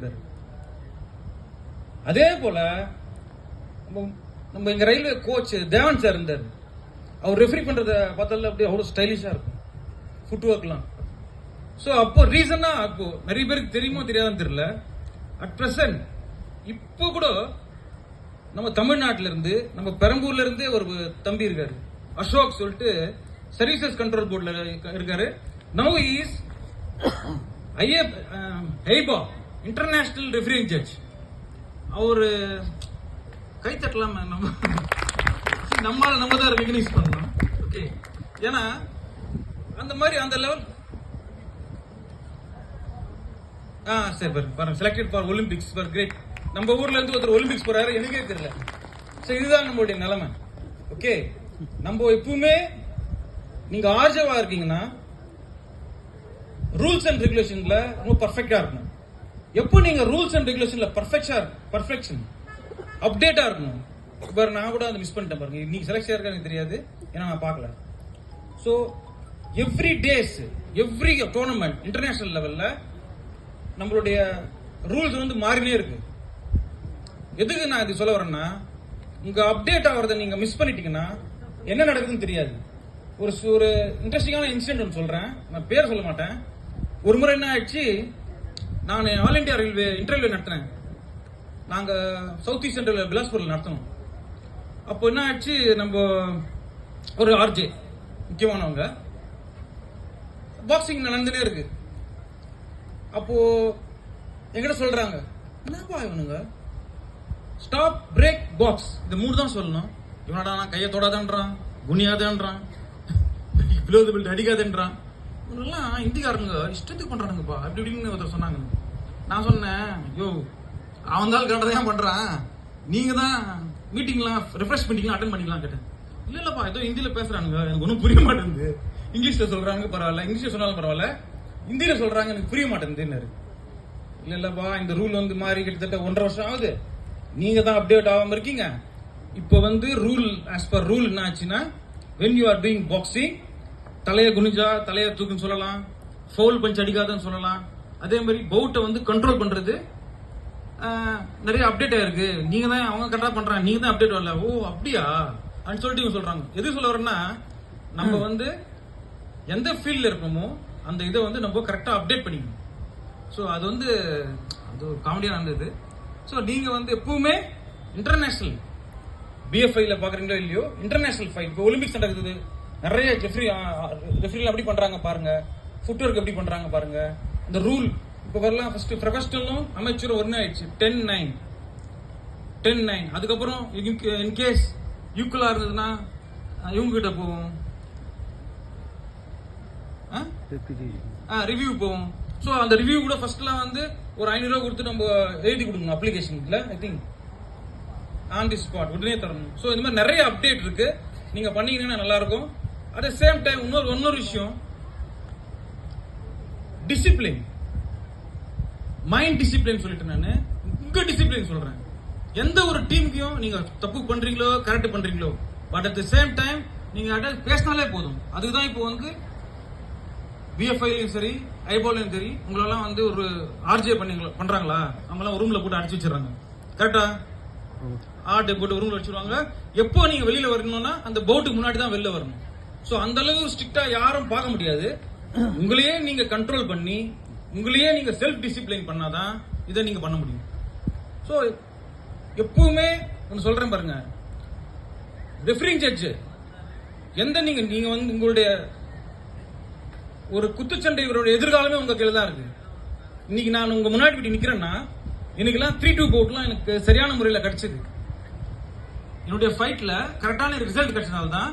இருந்தார். அதே போல நம்ம எங்க ரயில்வே கோச் தேவன் சார் இருந்தார். அவர் ரெஃபரி பண்றத பார்த்தால அப்படியே அவ்வளவு ஸ்டைலிஷா இருக்கும் ஃபுட் ஒர்க்லாம். ஸோ அப்போ ரீசனா அப்போ நிறைய பேருக்கு தெரியுமோ தெரியாதுன்னு தெரியல. அட் பிரசன்ட் இப்போ கூட நம்ம தமிழ்நாட்டில இருந்து நம்ம பெரம்பூர்ல இருந்து ஒரு தம்பி இருக்காரு, அசோக் சொல்லிட்டு, சர்வீசஸ் கண்ட்ரோல் போர்ட்ல இருக்காரு. Now is Haifa international referring judge. அவரு கை தட்டலாம், நம்ம தான் ரெகனைஸ் பண்ணலாம். ஓகே, ஏன்னா அந்த மாதிரி அந்த லெவல். சரி பாருங்க, selected for Olympics for great. நம்ம ஊர்ல இருந்து ஒருத்தர் ஒலிம்பிக்ஸ் போறாரு, எனக்கே தெரியல. சோ இதுதான் நம்மளுடைய நிலைமை. ஓகே, நம்ம எப்பவுமே நீங்க ஆர்ஜவா இருக்கீங்கன்னா ரூல்ஸ் அண்ட் ரெகுலேஷன்ல ரொம்ப பர்ஃபெக்டா இருக்கணும். எப்போ நீங்க ரூல்ஸ் அண்ட் ரெகுலேஷன்ல பர்ஃபெக்ஷன் அப்டேட்டா இருக்கணும். பாரு, நான் கூட அதை மிஸ் பண்ணிட்டேன் பாருங்க. நீங்க செலக்ட் இருக்க எனக்கு தெரியாது, ஏன்னா நான் பார்க்கல. So every days every tournament international லெவல்ல நம்மளுடைய ரூல்ஸ் வந்து மாறினே இருக்கு. எதுக்கு நான் இது சொல்ல வரேன்னா, உங்க அப்டேட் ஆகிறத நீங்க மிஸ் பண்ணிட்டீங்கன்னா என்ன நடக்குதுன்னு தெரியாது. ஒரு இன்ட்ரெஸ்டிங்கான இன்சிடென்ட் ஒன்று சொல்றேன், நான் பேர் சொல்ல மாட்டேன். ஒரு முறை என்ன ஆயிடுச்சு, நான் ஆல் இண்டியா ரயில்வே இன்டர்வியூ நடத்தினேன். நாங்க சவுத் ஈஸ்ட் சென்ட்ரல் பிலாஸ்பூர்ல நடத்தணும். அப்போ என்ன ஆயிடுச்சு, நம்ம ஒரு ஆர்ஜே முக்கியமானவங்க பாக்ஸிங் நடந்துனே இருக்கு. அப்போ எங்கிட்ட சொல்றாங்க, என்னப்பா இவனுங்க ஸ்டாப் பிரேக் பாக்ஸ் இந்த மூணு தான் சொல்லணும். இவனடா நான் கையை தொடாதன்றான், குனியாதன்றான், பிலோ தி பெல்ட் அடிக்காதன்றான். இவனெல்லாம் இந்திக்காரனுங்க இஷ்டத்துக்கு பண்றானுங்கப்பா அப்படி இப்படின்னு ஒருத்தர் சொன்னாங்க. நான் சொன்னேன், ஐயோ அவன் தான் கரெக்டாக பண்றான், நீங்க தான் மீட்டிங்லாம் ரெஃப்ரெஷ் மீட்டிங்லாம் அட்டன் பண்ணிக்கலாம் கேட்டேன். இல்லப்பா ஏதோ ஹிந்தியில பேசுறானுங்க, எனக்கு ஒன்றும் புரிய மாட்டேங்குது. இங்கிலீஷ்ல சொல்றாங்க பரவாயில்ல, இங்கிலீஷ்ல சொன்னாலும் பரவாயில்ல, ஹிந்தியில சொல்றாங்க எனக்கு புரிய மாட்டேங்குது. இல்லப்பா இந்த ரூல் வந்து மாறி கிட்டத்தட்ட 1.5 வருஷம் ஆகுது, நீங்க தான் அப்டேட் ஆகாம இருக்கீங்க. இப்போ வந்து ரூல் ஆஸ் பர் ரூல் என்ன ஆச்சுன்னா, when you are doing boxing தலையை குனிஞ்சா தலையை தூக்குன்னு சொல்லலாம், ஃபவுல் பஞ்ச் அடிக்காதன்னு சொல்லலாம். அதே மாதிரி பவுட்டை வந்து கண்ட்ரோல் பண்றது நிறைய அப்டேட் ஆயிருக்கு. நீங்க தான் அவங்க கரெக்டா பண்றாங்க, நீங்க தான் அப்டேட் வரல. ஓ அப்படியா அப்படின்னு சொல்லிட்டு இவங்க சொல்றாங்க. எது சொல்ல வரேன்னா, நம்ம வந்து எந்த ஃபீல்ட்ல இருக்கணுமோ அந்த இதை வந்து நம்ம கரெக்டா அப்டேட் பண்ணிக்கணும். ஸோ அது வந்து அது ஒரு காமெடியா நடந்தது. ஸோ நீங்க வந்து எப்பவுமே இன்டர்நேஷனல் பிஎஃப்ஐல பாக்குறீங்களோ இல்லையோ, இன்டர்நேஷனல் ஃபைட் இப்போ ஒலிம்பிக்ஸ் நடக்குது, நிறைய ரெஃப்ரிலாம் எப்படி பண்றாங்க பாருங்க, ஃபுட் ஒர்க் எப்படி பண்றாங்க பாருங்க. இந்த ரூல் இப்போ வரலாம், ஃபர்ஸ்ட் ப்ரொஃபஷனலும் அமைச்சரும் ஒன்னு ஆயிடுச்சு 10-9. அதுக்கப்புறம் இன்கேஸ் ஈக்குவலா இருந்ததுன்னா இவங்க கிட்ட போவோம், ரிவ்யூ போவோம். ஸோ அந்த ரிவ்யூ கூட ஃபர்ஸ்ட்லாம் வந்து ஒரு 500 ரூபா கொடுத்து நம்ம எழுதி கொடுக்கணும் அப்ளிகேஷன்ல. I think on the spot உடனே தரணும். ஸோ இந்த மாதிரி நிறைய அப்டேட் இருக்கு, நீங்க பண்ணீங்கன்னா நல்லா இருக்கும். அட் த சேம் டைம் இன்னொரு விஷயம், டிசிப்ளின், மைண்ட் டிசிப்ளின் சொல்லிட்டு நான் உங்க டிசிப்ளின் சொல்றேன். எந்த ஒரு டீமுக்கையும் நீங்க தப்பு பண்றீங்களோ கரெக்ட் பண்றீங்களோ, but at the same time நீங்க பேசினாலே போதும். அதுதான் இப்போ வந்து பிஎஃப்ஐலையும் சரி ஐபாலையும் சரி, உங்களெல்லாம் வந்து ஒரு ஆர்ஜே பண்றாங்களா, அவங்களாம் ரூம்ல போட்டு அடிச்சு வச்சிடறாங்க. கரெக்டா ஆர்டே போட்டு ரூம்ல வச்சிருவாங்க. எப்போ நீங்க வெளியில வரணும்னா அந்த பவுட்டுக்கு முன்னாடி தான் வெளில வரணும். ஸோ அந்த அளவு ஸ்ட்ரிக்டா யாரும் பார்க்க முடியாது. உங்களையே நீங்க கண்ட்ரோல் பண்ணி உங்களையே நீங்க செல்ஃப் டிசிப்ளின் பண்ணாதான் இதை நீங்க பண்ண முடியும். ஸோ எப்பவுமே ஒன்று சொல்றேன் பாருங்க, ரெஃபரிங் ஜட்ஜ் எந்த நீங்க வந்து உங்களுடைய ஒரு குத்துச்சண்டை இவருடைய எதிர்காலமே உங்க கையில தான் இருக்கு. இன்னைக்கு நான் உங்க முன்னாடி இப்படி நிக்கிறேன்னா, எனக்குலாம் 3-2 பவுட்லாம் எனக்கு சரியான முறையில் கிடைச்சது. என்னுடைய ஃபைட்ல கரெக்டான ரிசல்ட் கிடைச்சதால தான்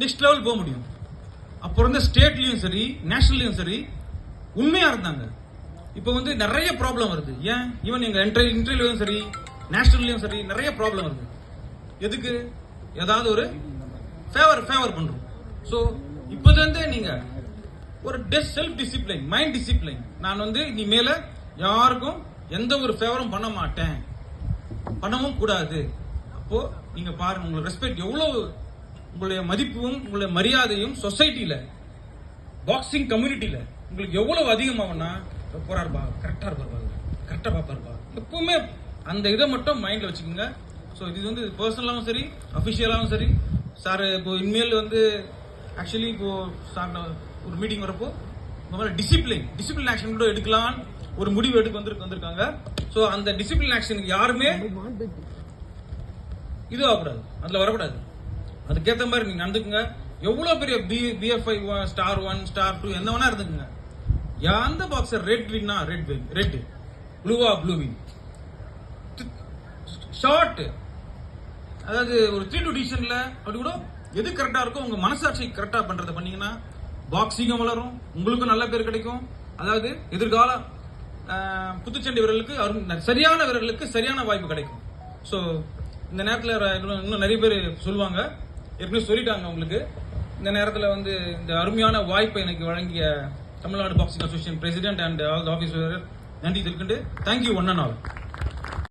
நெக்ஸ்ட் லெவல் போக முடியும். அப்போ இருந்த ஸ்டேட்லயும் சரி நேஷனல்லையும் சரி உண்மையா இருந்தாங்க. இப்போ வந்து நிறைய ப்ராப்ளம் வருது. ஏன் ஈவன் எங்க இன்டர்வியூலையும் சரி நேஷனல்லையும் சரி நிறைய ப்ராப்ளம் வருது. எதுக்கு? ஏதாவது ஒரு ஃபேவர் பண்றோம். ஸோ இப்போது நீங்க ஒரு செல்ஃப் டிசிப்ளின், மைண்ட் டிசிப்ளின், நான் வந்து இனிமேல யாருக்கும் எந்த ஒரு ஃபேவரும் பண்ண மாட்டேன், பண்ணவும் கூடாது. அப்போ நீங்க பாருங்க, உங்களுக்கு ரெஸ்பெக்ட் எவ்வளவு, உங்களுடைய மதிப்பும் உங்களுடைய மரியாதையும் சொசைட்டில பாக்ஸிங் கம்யூனிட்டியில உங்களுக்கு எவ்வளவு அதிகமாகும்னா, போறாரு கரெக்டா இருப்பாரு. கரெக்டா பாப்பாருப்பா. எப்பவுமே அந்த இதை மட்டும் மைண்ட்ல வச்சுக்கோங்க. ஸோ இது வந்து பர்சனலாகவும் சரி அஃபிஷியலாகவும் சரி சார் இப்போ இனிமேல் வந்து ஆக்சுவலி இப்போ சார் ஒரு மீட்டிங் வரப்போ டிசிப்ளின் ஆக்ஷன் கூட எடுக்கலான்னு ஒரு முடிவு எடுக்க வந்திருக்காங்க. ஸோ அந்த டிசிப்ளின் ஆக்ஷனுக்கு யாருமே இது ஆகக்கூடாது, அதுல வரக்கூடாது. அதுக்கேற்ற மாதிரி நீங்க நடந்துக்குங்க. எவ்வளவு பெரிய BFI ஸ்டார் 1 ஸ்டார் 2 என்ன வேணா இருந்துக்குங்க. எந்த பாக்ஸர் ரெட் வின்னா ரெட் ப்ளூவா ப்ளூவிங் ஷார்ட், அதாவது ஒரு 3-2 டிசிஷன்ல அப்படி கூட எது கரெக்டா இருக்கோ உங்க மனசாட்சி கரெக்டா பண்றதை பண்ணீங்கன்னா பாக்ஸிங்கும் வளரும், உங்களுக்கும் நல்ல பேர் கிடைக்கும். அதாவது எதிர்கால குத்துச்சண்டை வீரர்களுக்கு சரியான வீரர்களுக்கு சரியான வாய்ப்பு கிடைக்கும். ஸோ இந்த நேரத்தில் இன்னும் நிறைய பேர் சொல்லுவாங்க, ஏற்கனவே சொல்லிட்டாங்க உங்களுக்கு. இந்த நேரத்தில் வந்து இந்த அருமையான வாய்ப்பை எனக்கு வழங்கிய Tamil Nadu boxing association president and all officer நன்றி தெரிவிக்கிட்டு தேங்க்யூ ஒன் அண்ட் ஆல்.